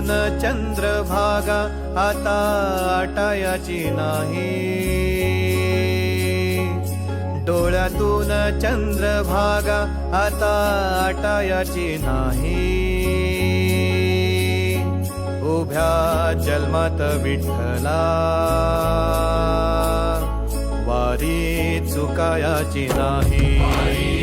डोळ्यातून चंद्रभागा आता आटायाची नाही, डोळ्यातून चंद्रभागा आता आटायाची नाही। उभ्या जन्मात विठ्ठला वारी चुकायाची नाही।